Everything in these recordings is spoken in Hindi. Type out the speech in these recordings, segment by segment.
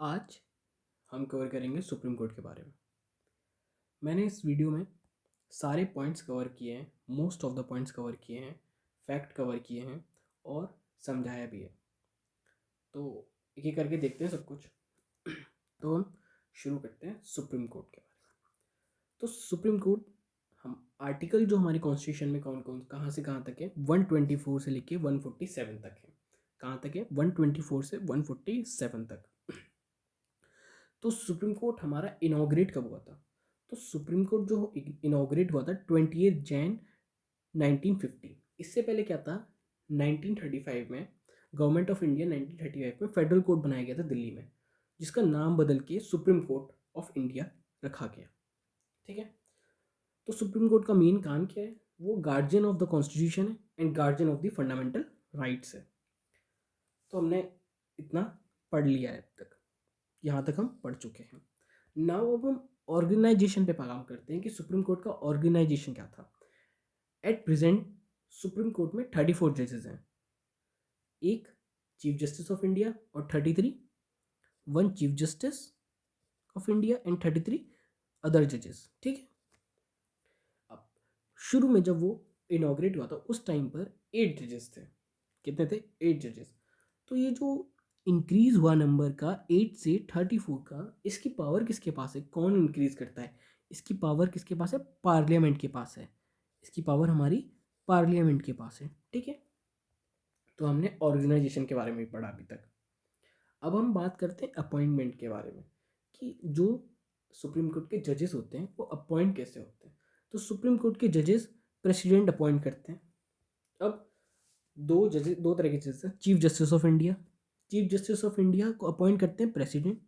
आज हम कवर करेंगे सुप्रीम कोर्ट के बारे में। मैंने इस वीडियो में सारे पॉइंट्स कवर किए हैं, most of the points cover किए हैं, फैक्ट कवर किए हैं और समझाया भी है। तो एक एक करके देखते हैं सब कुछ। तो हम शुरू करते हैं सुप्रीम कोर्ट के बारे में। तो सुप्रीम कोर्ट, हम आर्टिकल जो हमारे कॉन्स्टिट्यूशन में कौन कौन कहाँ से कहाँ तक है, 124 से लेके 147 तक है। कहाँ तक है? 124 से 147 तक। तो सुप्रीम कोर्ट हमारा इनॉग्रेट कब हुआ था? तो सुप्रीम कोर्ट जो इनॉग्रेट हुआ था 28 जैन 1950। इससे पहले क्या था? 1935 में गवर्नमेंट ऑफ इंडिया 1935 में फेडरल कोर्ट बनाया गया था दिल्ली में, जिसका नाम बदल के सुप्रीम कोर्ट ऑफ इंडिया रखा गया। ठीक है। तो सुप्रीम कोर्ट का मेन काम क्या है? वो गार्जियन ऑफ द कॉन्स्टिट्यूशन है and guardian of the fundamental rights है। तो हमने इतना पढ़ लिया है अब तक, यहाँ तक हम पढ़ चुके हैं। नाउ अब हम ऑर्गेनाइजेशन पे काम करते हैं कि सुप्रीम कोर्ट का ऑर्गेनाइजेशन क्या था। एट प्रेजेंट सुप्रीम कोर्ट में 34 जजेस हैं, एक चीफ जस्टिस ऑफ इंडिया और 33 one chief justice of India and 33 other जजेस। ठीक है। अब शुरू में जब वो इनॉग्रेट हुआ था उस टाइम पर 8 जजेस थे। कितने थे? 8 जजेस। तो ये जो इंक्रीज हुआ नंबर का 8 से 34 का, इसकी पावर किसके पास है? कौन इंक्रीज करता है? इसकी पावर किसके पास है? पार्लियामेंट के पास है। इसकी पावर हमारी पार्लियामेंट के पास है। ठीक है। तो हमने ऑर्गेनाइजेशन के बारे में भी पढ़ा अभी तक। अब हम बात करते हैं अपॉइंटमेंट के बारे में कि जो सुप्रीम कोर्ट के जजेस होते हैं वो अपॉइंट कैसे होते हैं। तो सुप्रीम कोर्ट के जजेस प्रेसिडेंट अपॉइंट करते हैं। अब दो तरह के जजेस हैं। Chief justice of India, chief justice of India को अपॉइंट करते हैं president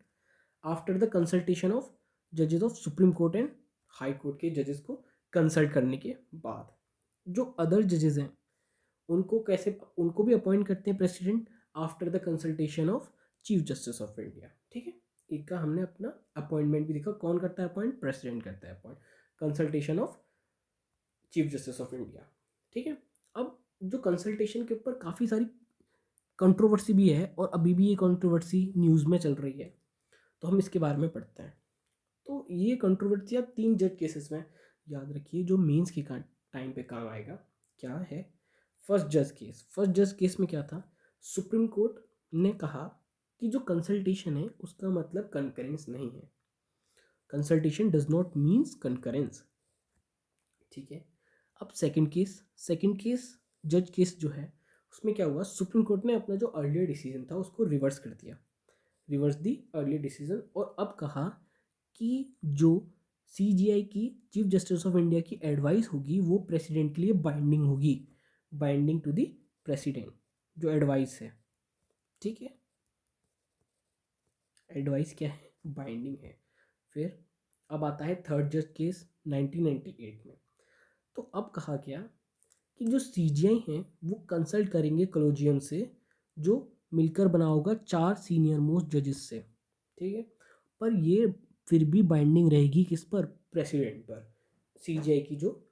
after the consultation of जजेस of supreme court and high court के जजेस को कंसल्ट करने के बाद। जो अदर जजेस हैं उनको भी अपॉइंट करते हैं president after the consultation of chief justice of India. ठीक है। एक का हमने अपना अपॉइंटमेंट भी देखा, कौन करता है अपॉइंट? प्रेसिडेंट करता है appoint, consultation of chief justice of India. ठीक है। अब जो कंसल्टेशन के ऊपर काफ़ी सारी कंट्रोवर्सी भी है और अभी भी ये कंट्रोवर्सी न्यूज़ में चल रही है, तो हम इसके बारे में पढ़ते हैं। तो ये कंट्रोवर्सी आप 3 जज केसेस में याद रखिए जो मेंस के टाइम पे काम आएगा। क्या है? फर्स्ट जज केस। फर्स्ट जज केस में क्या था? सुप्रीम कोर्ट ने कहा कि जो कंसल्टेशन है उसका मतलब कंकरेंस नहीं है। Consultation does not means concurrence. ठीक है। अब सेकंड केस जज केस जो है उसमें क्या हुआ? सुप्रीम कोर्ट ने अपना जो अर्लियर डिसीजन था उसको रिवर्स कर दिया, रिवर्स दी अर्लियर डिसीजन, और अब कहा कि जो सीजीआई की, चीफ जस्टिस ऑफ इंडिया की एडवाइस होगी वो प्रेसिडेंट के लिए बाइंडिंग होगी, बाइंडिंग टू द प्रेसिडेंट जो एडवाइस है। ठीक है। एडवाइस क्या है? बाइंडिंग है। फिर अब आता है थर्ड जज केस 1998 में। तो अब कहा गया कि जो सीजीआई हैं वो कंसल्ट करेंगे कॉलेजियम से, जो मिलकर बना होगा 4 सीनियर मोस्ट जजेस से। ठीक है। पर ये फिर भी बाइंडिंग रहेगी किस पर? प्रेसिडेंट पर, सीजीआई की जो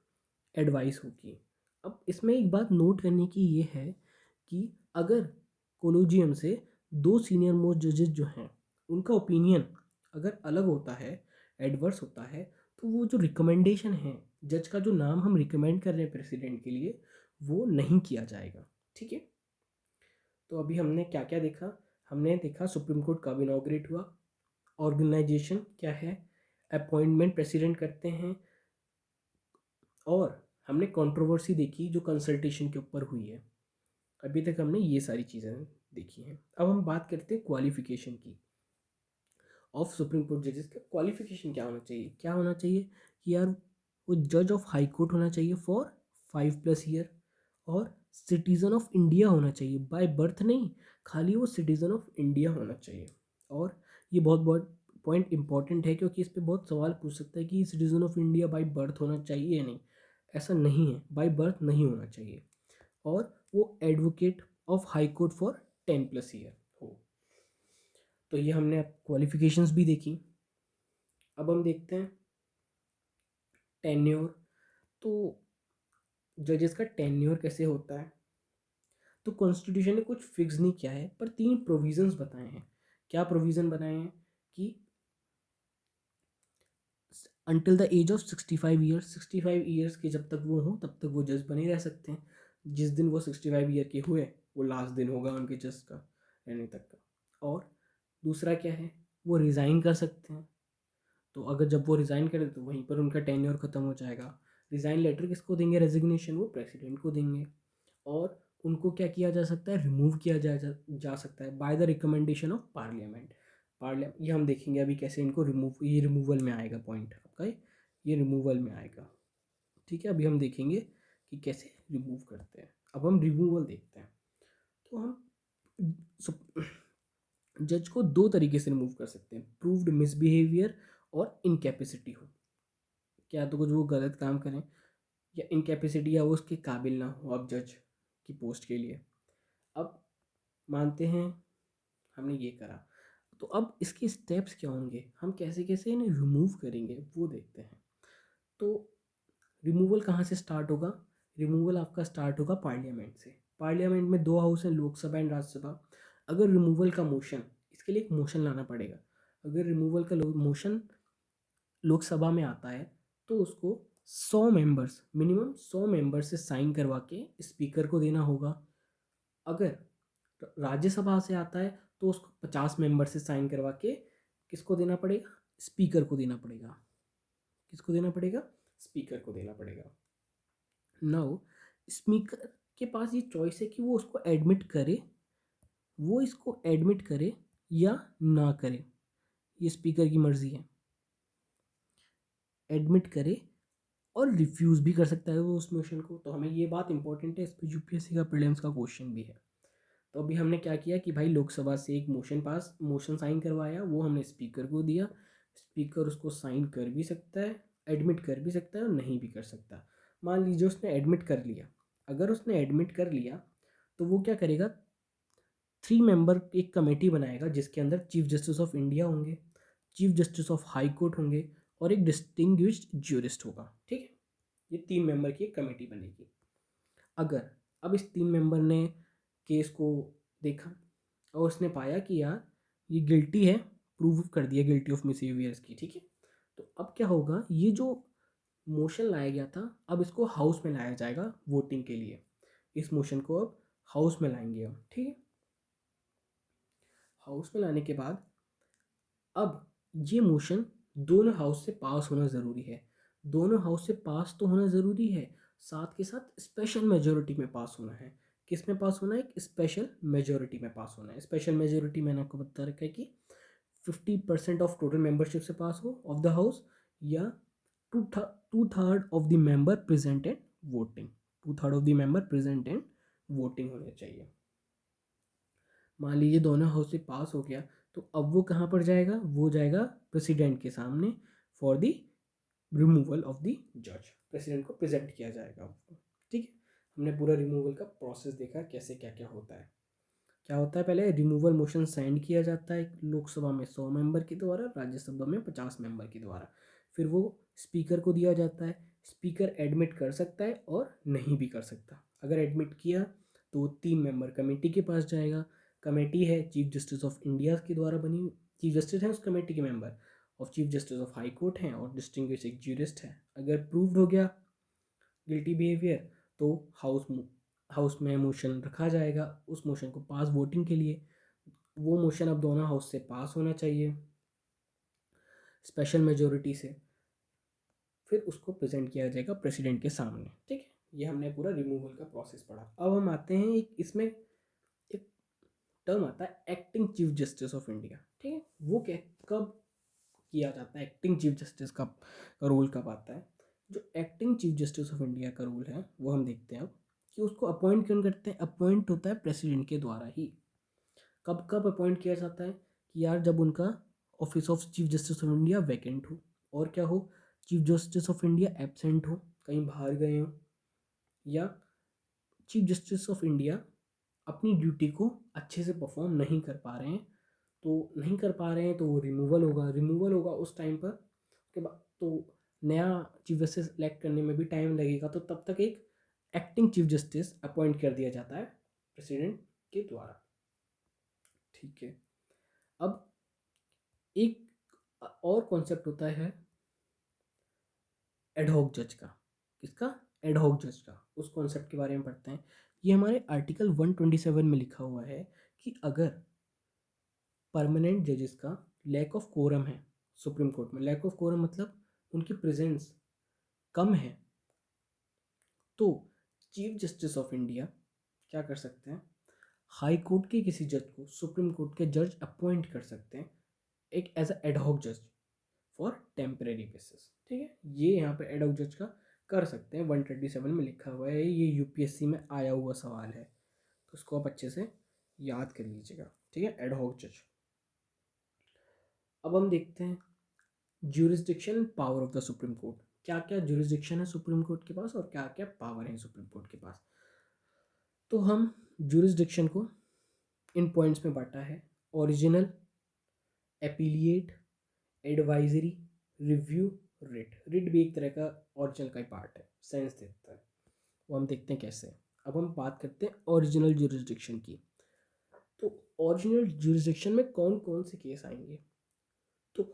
एडवाइस होगी। अब इसमें एक बात नोट करने की ये है कि अगर कोलोजियम से 2 सीनियर मोस्ट जजेस जो हैं उनका ओपिनियन अगर अलग होता है, एडवर्स होता है, तो वो जो रिकमेंडेशन है, जज का जो नाम हम रिकमेंड कर रहे हैं प्रेसिडेंट के लिए, वो नहीं किया जाएगा। ठीक है। तो अभी हमने क्या क्या देखा? हमने देखा सुप्रीम कोर्ट कब इनॉग्रेट हुआ, ऑर्गेनाइजेशन क्या है, अपॉइंटमेंट प्रेसिडेंट करते हैं, और हमने कंट्रोवर्सी देखी जो कंसल्टेशन के ऊपर हुई है। अभी तक हमने ये सारी चीज़ें देखी हैं। अब हम बात करते हैं क्वालिफिकेशन की ऑफ सुप्रीम कोर्ट जजेस का। क्वालिफिकेशन क्या होना चाहिए? क्या होना चाहिए कि यार वो जज ऑफ हाई कोर्ट होना चाहिए फॉर 5+ ईयर, और सिटीज़न ऑफ इंडिया होना चाहिए, बाय बर्थ नहीं, खाली वो सिटीज़न ऑफ इंडिया होना चाहिए। और ये बहुत बहुत पॉइंट इंपॉर्टेंट है क्योंकि इस पर बहुत सवाल पूछ सकता है कि citizen of India by birth होना चाहिए या नहीं। ऐसा नहीं है, बाय बर्थ नहीं होना चाहिए। और वो advocate of high court for 10+ year हो। तो ये हमने क्वालिफिकेशंस भी देखी। अब हम देखते हैं टेन्योर। तो जजेस का टेन्योर कैसे होता है? तो कॉन्स्टिट्यूशन ने कुछ फिक्स नहीं किया है पर 3 प्रोविजंस बताए हैं। क्या प्रोविज़न बनाए हैं कि until the age of 65 years, 65 years के जब तक वो हों तब तक वो जज बने रह सकते हैं। जिस दिन वो 65 ईयर के हुए वो लास्ट दिन होगा उनके जज का रहने तक का। और दूसरा क्या है, वो रिज़ाइन कर सकते हैं। तो अगर जब वो रिज़ाइन करें तो वहीं पर उनका टेन्योर ख़त्म हो जाएगा। रिज़ाइन लेटर किसको देंगे, रेजिग्नेशन वो प्रेसिडेंट को देंगे। और उनको क्या किया जा सकता है, रिमूव किया जा सकता है by the recommendation of parliament. ये हम देखेंगे अभी कैसे इनको ये रिमूवल में आएगा पॉइंट आपका, ये रिमूवल में आएगा। ठीक है, अभी हम देखेंगे कि कैसे रिमूव करते हैं। अब हम रिमूवल देखते हैं। तो हम जज को दो तरीके से रिमूव कर सकते हैं, प्रूव्ड मिसबिहेवियर और इनकैपेसिटी हो। क्या तो कुछ वो गलत काम करें या इनकैपेसिटी या वो उसके काबिल ना हो अब जज की पोस्ट के लिए। अब मानते हैं हमने ये करा, तो अब इसके स्टेप्स क्या होंगे, हम कैसे कैसे इन्हें रिमूव करेंगे वो देखते हैं। तो रिमूवल कहाँ से स्टार्ट होगा, रिमूवल आपका स्टार्ट होगा पार्लियामेंट से। पार्लियामेंट में दो हाउस हैं, लोकसभा एंड राज्यसभा। अगर रिमूवल का मोशन, इसके लिए एक मोशन लाना पड़ेगा। अगर रिमूवल का मोशन लोकसभा में आता है तो उसको 100 मेंबर्स, मिनिमम 100 मेंबर्स से साइन करवा के स्पीकर को देना होगा। अगर राज्यसभा से आता है तो उसको 50 मेंबर से साइन करवा के किसको देना पड़ेगा, स्पीकर को देना पड़ेगा। किसको देना पड़ेगा, स्पीकर को देना पड़ेगा। नाउ स्पीकर के पास ये चॉइस है कि वो उसको एडमिट करे, वो इसको एडमिट करे या ना करे, ये स्पीकर की मर्जी है। एडमिट करे और रिफ्यूज़ भी कर सकता है वो उस मोशन को। तो हमें ये बात इंपॉर्टेंट है, इस पर यूपीएससी का प्रीलिम्स का क्वेश्चन भी है। तो अभी हमने क्या किया कि भाई लोकसभा से एक मोशन साइन करवाया, वो हमने स्पीकर को दिया। स्पीकर उसको साइन कर भी सकता है, एडमिट कर भी सकता है और नहीं भी कर सकता। मान लीजिए उसने एडमिट कर लिया। अगर उसने एडमिट कर लिया तो वो क्या करेगा, 3 मेंबर एक कमेटी बनाएगा जिसके अंदर चीफ जस्टिस ऑफ इंडिया होंगे, chief justice of high court होंगे और एक डिस्टिंग्विश्ड ज्यूरिस्ट होगा। ठीक है, ये 3 मेंबर की एक कमेटी बनेगी। अगर अब इस 3 मेंबर ने केस को देखा और उसने पाया कि यार ये गिल्टी है, प्रूव कर दिया गिल्टी ऑफ मिसबिहेवियर्स की। ठीक है, तो अब क्या होगा, ये जो मोशन लाया गया था अब इसको हाउस में लाया जाएगा वोटिंग के लिए। इस मोशन को अब हाउस में लाएंगे हम। ठीक है, हाउस में लाने के बाद अब ये मोशन दोनों हाउस से पास होना ज़रूरी है। दोनों हाउस से पास तो होना ज़रूरी है, साथ के साथ स्पेशल मेजोरिटी में पास होना है। किस में पास होना है, एक स्पेशल मेजोरिटी में पास होना है। स्पेशल मेजोरिटी मैंने आपको बता रखा है कि 50% ऑफ टोटल मेंबरशिप से पास हो ऑफ द हाउस, या two third of the member present and voting, 2/3 of the member present and voting होने चाहिए। मान लीजिए दोनों हाउस से पास हो गया तो अब वो कहाँ पर जाएगा, वो जाएगा प्रेसिडेंट के सामने for the removal of the जज। प्रेसिडेंट को प्रेजेंट किया जाएगा उसको। ठीक है, हमने पूरा रिमूवल का प्रोसेस देखा कैसे क्या क्या होता है। क्या होता है, पहले रिमूवल मोशन सेंड किया जाता है लोकसभा में 100 मेंबर के द्वारा, राज्यसभा में 50 मेंबर के द्वारा। फिर वो स्पीकर को दिया जाता है। स्पीकर एडमिट कर सकता है और नहीं भी कर सकता। अगर एडमिट किया तो 3 मेंबर कमेटी के पास जाएगा। कमेटी है चीफ जस्टिस ऑफ इंडिया के द्वारा बनी, चीफ जस्टिस है उस कमेटी के मेंबर, और chief justice of high court हैं और डिस्टिंग्विश एक ज्यूरिस्ट है। अगर प्रूव्ड हो गया गिल्टी बिहेवियर तो हाउस में मोशन रखा जाएगा, उस मोशन को पास वोटिंग के लिए। वो मोशन अब दोनों हाउस से पास होना चाहिए स्पेशल मेजोरिटी से। फिर उसको प्रेजेंट किया जाएगा प्रेसिडेंट के सामने। ठीक है, ये हमने पूरा रिमूवल का प्रोसेस पढ़ा। अब हम आते हैं एक इसमें एक टर्म आता है acting chief justice of India. ठीक है, वो क्या कब किया जाता है, एक्टिंग चीफ जस्टिस का रोल कब आता है। जो acting chief justice of India का रूल है वो हम देखते हैं अब कि उसको अपॉइंट कौन करते हैं। अपॉइंट होता है प्रेसिडेंट के द्वारा ही। कब कब अपॉइंट किया जाता है कि यार जब उनका office of chief justice of India vacant हो, और क्या हो, chief justice of India absent हो, कहीं बाहर गए हो, या चीफ जस्टिस ऑफ इंडिया अपनी ड्यूटी को अच्छे से परफॉर्म नहीं कर पा रहे हैं। तो नहीं कर पा रहे हैं तो वो रिमूवल होगा उस टाइम पर। उसके बाद तो नया चीफ जस्टिस सेलेक्ट करने में भी टाइम लगेगा, तो तब तक एक एक्टिंग चीफ जस्टिस अपॉइंट कर दिया जाता है प्रेसिडेंट के द्वारा। ठीक है, अब एक और कॉन्सेप्ट होता है एडहॉक जज का। किसका? एडहॉक जज का। उस कॉन्सेप्ट के बारे में पढ़ते हैं। ये हमारे आर्टिकल 127 में लिखा हुआ है कि अगर परमानेंट जजेस का लैक ऑफ कोरम है सुप्रीम कोर्ट में, लैक ऑफ कोरम मतलब उनकी प्रेजेंस कम है, तो चीफ जस्टिस ऑफ इंडिया क्या कर सकते हैं? हाई कोर्ट के किसी जज को सुप्रीम कोर्ट के जज अपॉइंट कर सकते हैं, एक एज अ एडहॉक जज फॉर टेम्परेरी बेसिस। ठीक है, ये यहाँ पे एडहॉक जज का कर सकते हैं। 127 में लिखा हुआ है, ये यूपीएससी में आया हुआ सवाल है, तो उसको आप अच्छे से याद कर लीजिएगा। ठीक है, एडहॉक जज। अब हम देखते हैं jurisdiction power of the supreme court. क्या क्या ज्यूरिसडिक्शन है सुप्रीम कोर्ट के पास और क्या क्या पावर है सुप्रीम कोर्ट के पास। तो हम ज्यूरिसडिक्शन को इन पॉइंट्स में बांटा है: original, appellate, advisory, review, writ. Writ भी एक तरह का ओरिजिनल का ही पार्ट है, सेंस देता है। वो हम देखते हैं कैसे। अब हम बात करते हैं ओरिजिनल ज्यूरिसडिक्शन की। तो ओरिजिनल ज्यूरिसडिक्शन में कौन कौन से केस आएंगे? तो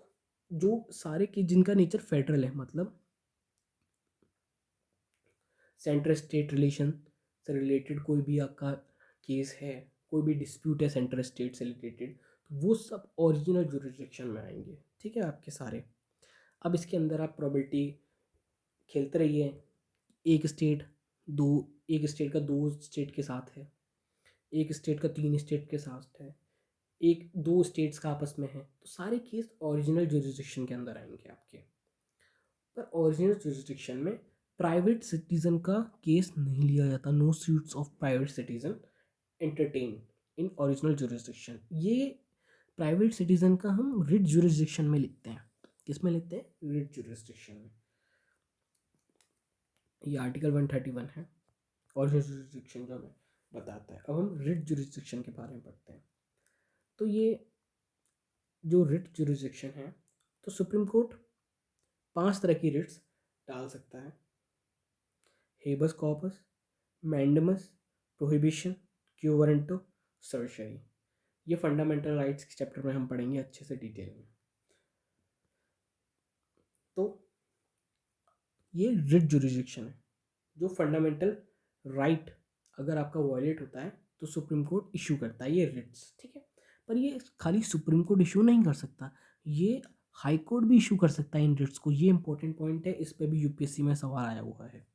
जो सारे केस जिनका नेचर फेडरल है, मतलब सेंट्रल स्टेट रिलेशन से रिलेटेड कोई भी आपका केस है, कोई भी डिस्प्यूट है सेंट्रल स्टेट से रिलेटेड, तो वो सब ओरिजिनल ज्यूरिसडिक्शन में आएंगे। ठीक है, आपके सारे। अब इसके अंदर आप प्रोबेबिलिटी खेलते रहिए। एक स्टेट दो एक स्टेट का दो स्टेट के साथ है, एक स्टेट का तीन स्टेट के साथ है, एक दो स्टेट्स का आपस में है, तो सारे केस ओरिजिनल ज्यूरिसडिक्शन के अंदर आएंगे आपके। पर ओरिजिनल ज्यूरिसडिक्शन में प्राइवेट सिटीजन का केस नहीं लिया जाता। No suits of private citizen entertain in original jurisdiction. ये प्राइवेट सिटीजन का हम रिट ज्यूरिसडिक्शन में लिखते हैं। किस में लिखते हैं? रिट ज्यूरिसडिक्शन में। ये आर्टिकल 131 है ओरिजिनल ज्यूरिसडिक्शन जो हमें बताता है। अब हम रिट ज्यूरिसडिक्शन के बारे में पढ़ते हैं। तो ये जो रिट ज्यूरिसडिक्शन है, तो सुप्रीम कोर्ट 5 तरह की रिट्स डाल सकता है: habeas corpus, mandamus, prohibition, quo warranto, सर्शरी। ये फंडामेंटल राइट्स के चैप्टर में हम पढ़ेंगे अच्छे से डिटेल में। तो ये रिट ज्यूरिसडिक्शन है, जो फंडामेंटल राइट अगर आपका वायलेट होता है तो सुप्रीम कोर्ट इशू करता है ये रिट्स। ठीक है, पर ये खाली सुप्रीम कोर्ट इशू नहीं कर सकता, ये हाई कोर्ट भी इशू कर सकता है इन रिट्स को। ये इंपॉर्टेंट पॉइंट है, इस पर भी यूपीएससी में सवाल आया हुआ है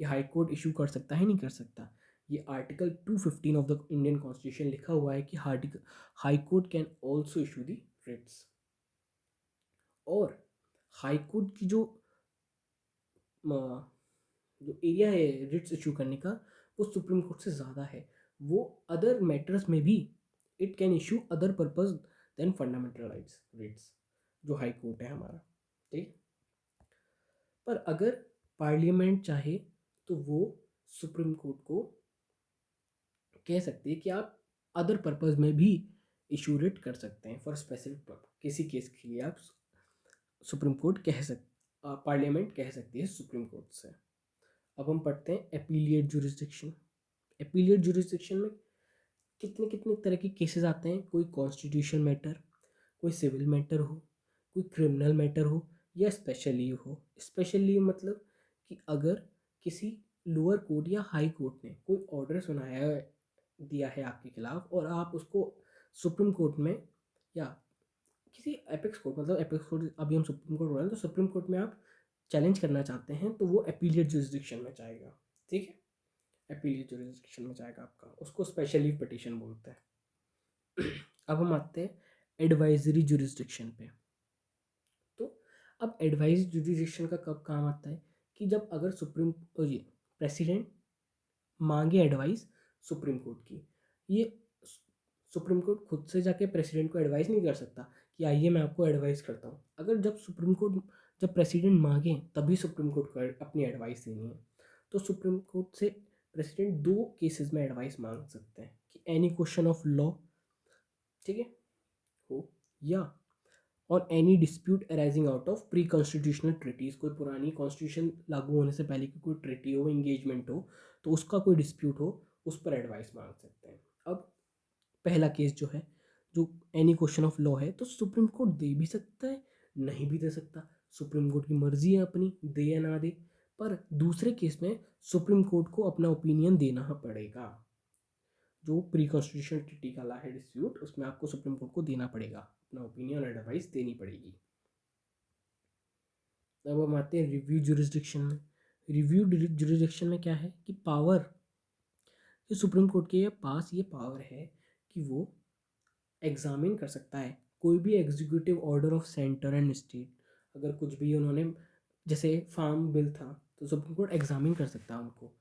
कि हाई कोर्ट इशू कर सकता है नहीं कर सकता। ये article 215 of the Indian constitution लिखा हुआ है कि high court can also issue the writs. और हाई कोर्ट की जो एरिया है रिट्स इशू करने का, वो सुप्रीम कोर्ट से ज़्यादा है। वो अदर मैटर्स में भी it can issue other purpose than fundamental rights writs, जो हाई कोर्ट है हमारा। ठीक, पर अगर पार्लियामेंट चाहे तो वो सुप्रीम कोर्ट को कह सकती है कि आप अदर पर्पज में भी इशू रिट कर सकते हैं फॉर स्पेसिफिक पर्पज। किसी केस के लिए आप सुप्रीम कोर्ट कह सकते, पार्लियामेंट कह सकती है सुप्रीम कोर्ट से। अब हम पढ़ते हैं एपीलिएट ज्यूरिसडिक्शन। एपीलिएट ज्यूरिसडिक्शन में कितने कितने तरह के केसेस आते हैं। कोई कॉन्स्टिट्यूशन मैटर, कोई सिविल मैटर हो, कोई क्रिमिनल मैटर हो, या स्पेशल लीव हो। स्पेशल लीव मतलब कि अगर किसी लोअर कोर्ट या हाई कोर्ट ने कोई ऑर्डर सुनाया दिया है आपके खिलाफ और आप उसको सुप्रीम कोर्ट में या किसी एपेक्स कोर्ट, मतलब एपेक्स कोर्ट अभी हम सुप्रीम कोर्ट हो रहे हैं, तो सुप्रीम कोर्ट में आप चैलेंज करना चाहते हैं तो वो एपीलिएट ज्यूरिसडिक्शन में जाएगा। ठीक है, एपीलिएट ज्यूरिसडिक्शन में जाएगा आपका, उसको स्पेशल लीव पिटीशन बोलते हैं। अब हम आते हैं एडवाइजरी ज्यूरिसडिक्शन पे। तो अब एडवाइजरी ज्यूरिसडिक्शन का कब काम आता है कि जब अगर सुप्रीम प्रेसिडेंट मांगे एडवाइस सुप्रीम कोर्ट की। ये सुप्रीम कोर्ट खुद से जाके प्रेसिडेंट को एडवाइस नहीं कर सकता कि आइए मैं आपको एडवाइस करता हूँ। अगर जब प्रेसिडेंट मांगे तभी सुप्रीम कोर्ट को अपनी एडवाइस देनी है। तो सुप्रीम कोर्ट से प्रेसिडेंट दो केसेस में एडवाइस मांग सकते हैं कि एनी क्वेश्चन ऑफ लॉ, ठीक है, हो, या और any dispute arising out of pre constitutional treaties. कोई पुरानी कॉन्स्टिट्यूशन लागू होने से पहले की कोई ट्रिटी हो, इंगेजमेंट हो, तो उसका कोई डिस्प्यूट हो, उस पर एडवाइस मांग सकते हैं। अब पहला केस जो है जो एनी क्वेश्चन ऑफ लॉ है, तो सुप्रीम कोर्ट दे भी सकता है, नहीं भी दे सकता। सुप्रीम कोर्ट की मर्जी है अपनी, दे या ना दे। पर दूसरे केस में सुप्रीम कोर्ट को अपना ओपिनियन देना पड़ेगा। जो प्री कॉन्स्टिट्यूशनल ट्रिटी का ला है डिस्प्यूट, उसमें आपको सुप्रीम कोर्ट को देना पड़ेगा, अपना ओपिनियन और एडवाइस देनी पड़ेगी। अब हम आते हैं रिव्यू जुरिस्डिक्शन में। रिव्यू जुरिस्डिक्शन में क्या है कि पावर, कि सुप्रीम कोर्ट के पास ये पावर है कि वो एग्जामिन कर सकता है कोई भी executive order of centre and state. अगर कुछ भी उन्होंने, जैसे फार्म बिल था तो सुप्रीम कोर्ट एग्जामिन कर सकता है उनको।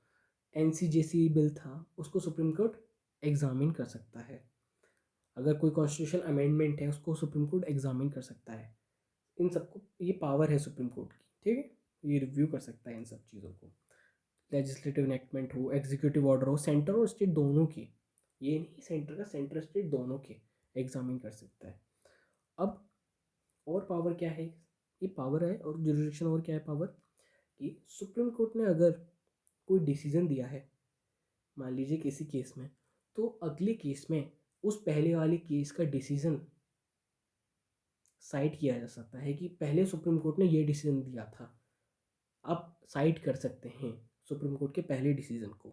एनसीजेसी बिल था, उसको सुप्रीम कोर्ट एग्जामिन कर सकता है। अगर कोई कॉन्स्टिट्यूशन अमेंडमेंट है, उसको सुप्रीम कोर्ट एग्जामिन कर सकता है। इन सबको ये पावर है सुप्रीम कोर्ट की, ठीक है। ये रिव्यू कर सकता है इन सब चीज़ों को। लेजिस्लेटिव इनेक्टमेंट हो, एग्जीक्यूटिव ऑर्डर हो, सेंटर और स्टेट दोनों की, ये नहीं सेंटर का, सेंटर स्टेट दोनों के एग्जामिन कर सकता है। अब और पावर क्या है, ये पावर है और जुरिडिक्शन और क्या है पावर, कि सुप्रीम कोर्ट ने अगर कोई डिसीजन दिया है, मान लीजिए किसी केस में, तो अगले केस में उस पहले वाले केस का डिसीजन साइड किया जा सकता है कि पहले सुप्रीम कोर्ट ने ये डिसीजन दिया था, आप साइड कर सकते हैं सुप्रीम कोर्ट के पहले डिसीजन को।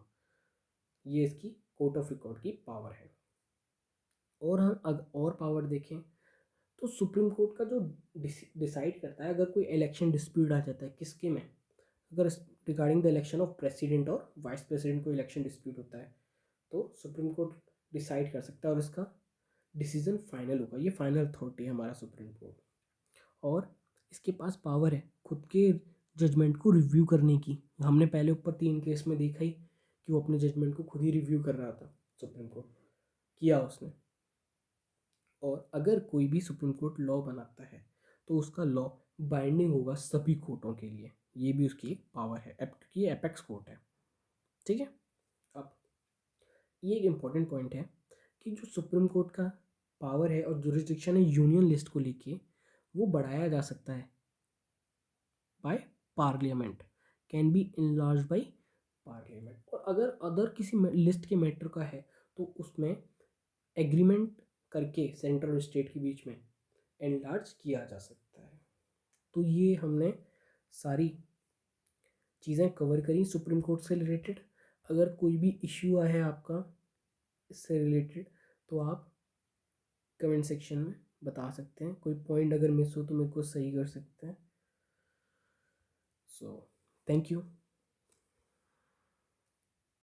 ये इसकी कोर्ट ऑफ रिकॉर्ड की पावर है। और हम और पावर देखें तो सुप्रीम कोर्ट का जो डिसाइड करता है, अगर कोई इलेक्शन डिस्प्यूट आ जाता है किसके में, अगर regarding the election of president और वाइस प्रेसिडेंट को इलेक्शन डिस्प्यूट होता है, तो सुप्रीम कोर्ट डिसाइड कर सकता है और इसका डिसीजन फाइनल होगा। ये फाइनल अथॉरिटी है हमारा सुप्रीम कोर्ट। और इसके पास पावर है खुद के जजमेंट को रिव्यू करने की। हमने पहले ऊपर 3 केस में देखा ही कि वो अपने जजमेंट को खुद ही रिव्यू कर रहा था, सुप्रीम कोर्ट किया उसने। और अगर कोई भी सुप्रीम कोर्ट लॉ बनाता है तो उसका लॉ बाइंडिंग होगा सभी कोर्टों के लिए। ये भी उसकी एक पावर है, ये एपेक्स कोर्ट है, ठीक है। अब ये एक इम्पॉर्टेंट पॉइंट है कि जो सुप्रीम कोर्ट का पावर है और जुरिस्डिक्शन है यूनियन लिस्ट को लेके, वो बढ़ाया जा सकता है by parliament, can be enlarge by parliament. और अगर अदर किसी लिस्ट के मैटर का है तो उसमें एग्रीमेंट करके सेंट्रल और स्टेट के बीच में एनलार्ज किया जा सकता है। तो ये हमने सारी चीज़ें कवर करी सुप्रीम कोर्ट से रिलेटेड। अगर कोई भी इश्यू है आपका इससे रिलेटेड तो आप कमेंट सेक्शन में बता सकते हैं। कोई पॉइंट अगर मिस हो तो मेरे को सही कर सकते हैं। So thank you.